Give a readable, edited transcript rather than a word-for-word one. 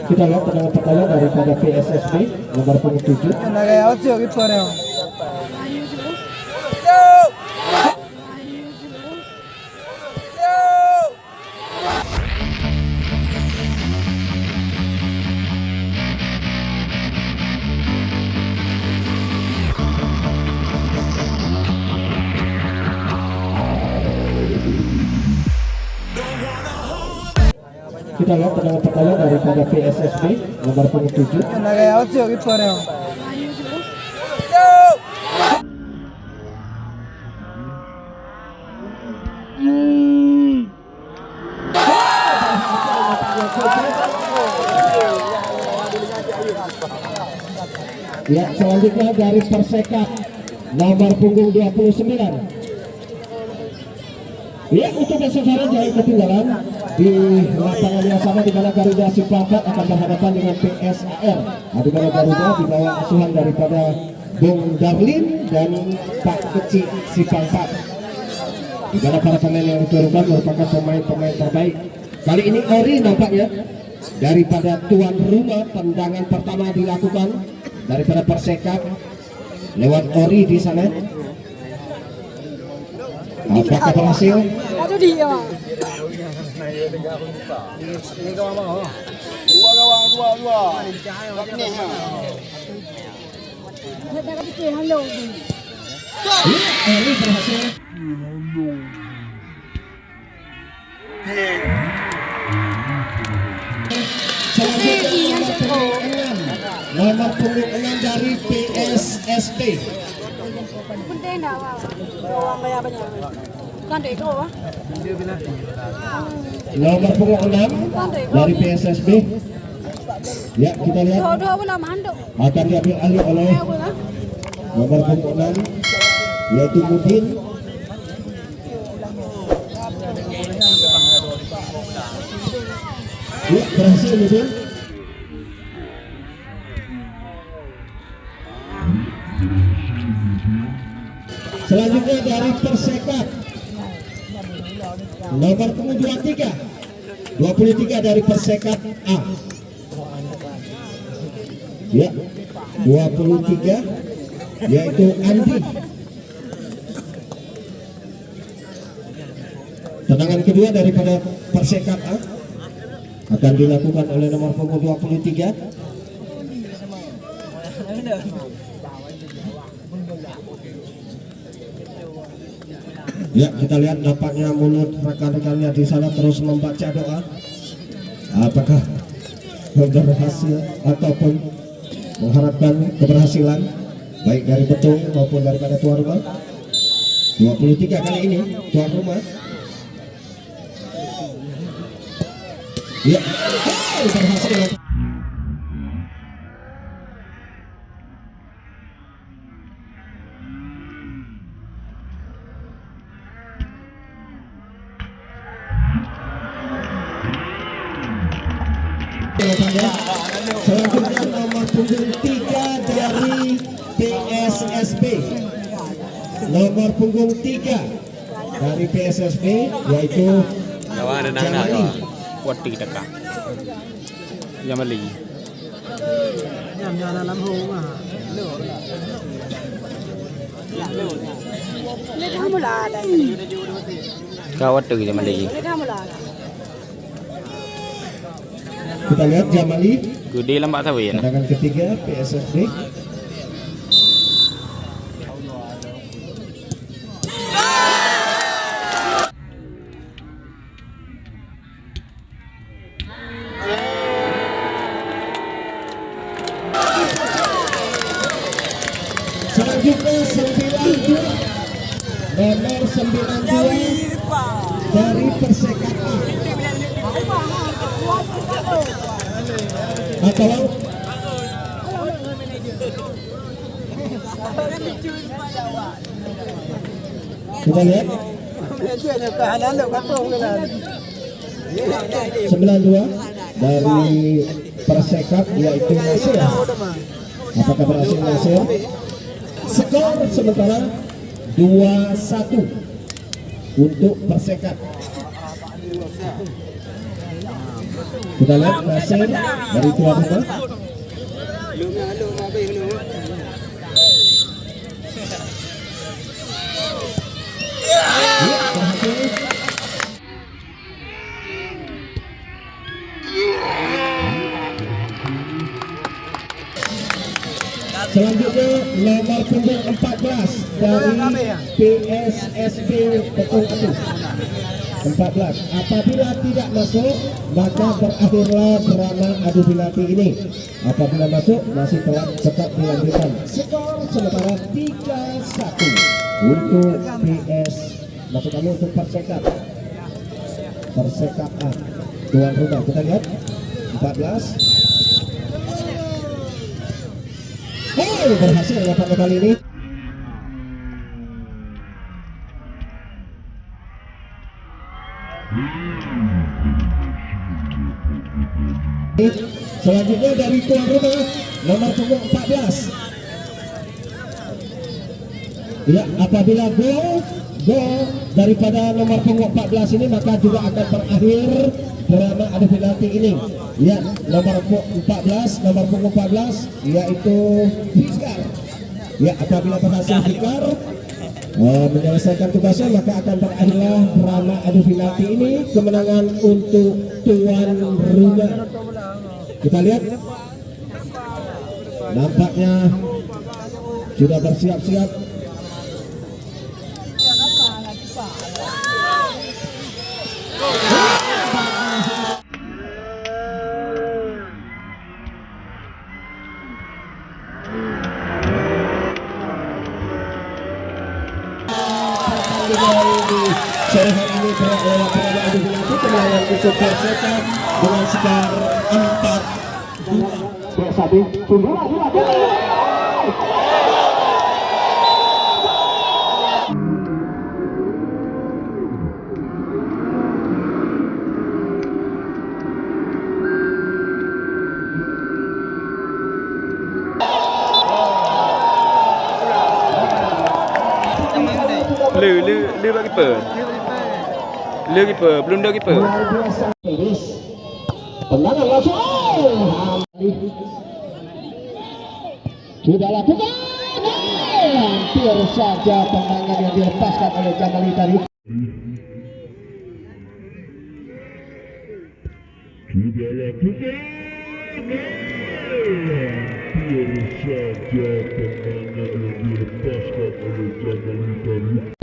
Kita lihat tendangan pertama daripada PSSB nomor punggung 7. Kita lihat tendangan pertama daripada PSSB nomor punggung 7. Ya, selanjutnya dari Persekap nomor punggung 29. Ya, untuk saudara jangan ketinggalan di lapangan yang sama di mana Garuda Cipangkat akan berhadapan dengan PSAR. Di mana Garuda di bawah asuhan daripada Bung Darlin dan Pak Kecil Cipangkat. Di mana para pemain yang diturunkan merupakan pemain-pemain terbaik. Kali ini Ori nampaknya daripada tuan rumah. Tendangan pertama dilakukan daripada Persekap lewat Ori di sana. Apakah berhasil? Aduh dia. Dua. Ini berhasil. Nomor punggung 6 dari PSSB. Nomor punggung 6 dari PSSB. Ya, kita lihat akan diambil alih oleh nomor punggung 6 yaitu Mudin. Ya, berhasil Mudin. Selanjutnya dari Persekap nomor punggung 23 dari Persekap A. Ya, 23 yaitu Andi. Tendangan kedua daripada Persekap A akan dilakukan oleh nomor punggung 23. Ya, kita lihat nampaknya mulut rekan-rekannya di sana terus membaca doa. Apakah berhasil ataupun mengharapkan keberhasilan baik dari Betung maupun daripada tuan rumah. 23 kali ini tuan rumah. Ya, berhasil. Selanjutnya nomor punggung 3 dari PSSB. Nomor punggung 3 dari PSSB yaitu Jamali. Quati dekat. Jamali. Kawat tu Jamali. Kita lihat Jamali. Gede lambat tahu ya. Tendangan ketiga PSSB. Selanjutnya 92 nomor 92 dari Persekap A. Atau kita lihat 92 dari Persekap yaitu Nasir. Apakah berhasil Nasir? Skor sementara 2-1 untuk Persekap. Kita lihat hasil dari tuan rumah. Ya, berhasil. Selanjutnya nomor punggung 14 dari PSSB Tekong Atus 14. Apabila tidak masuk maka berakhirlah drama adu penalti ini. Apabila masuk masih tetap dilanjutkan. Skor sementara 3-1 untuk PS, maksud kami untuk Persekap A tuan rumah. Kita lihat 14. Oh, berhasil pada kali ini. Selanjutnya dari tuan rumah nomor punggung 14. Ya, apabila gol daripada nomor punggung 14 ini maka juga akan berakhir drama adu penalti ini. Ya, nomor 14, nomor punggung 14 yaitu Fiskar. Ya, apabila berhasil Fiskar menyelesaikan tugasnya maka akan berakhirlah drama adu penalti ini. Kemenangan untuk tuan rumah. Kita lihat, nampaknya sudah bersiap-siap. Sore hari ini berada adu penalti kemenangan untuk Persekap dengan skor 4-2. ลือkiper. ลือkiper, blunder kiper. Luar biasa. Tendangan langsung. Sudah lakukan. Hampir saja tendangan yang dilepaskan oleh Jamali tadi. Sudah lakukan. Hampir saja tendangan yang dilepaskan oleh Jamali tadi.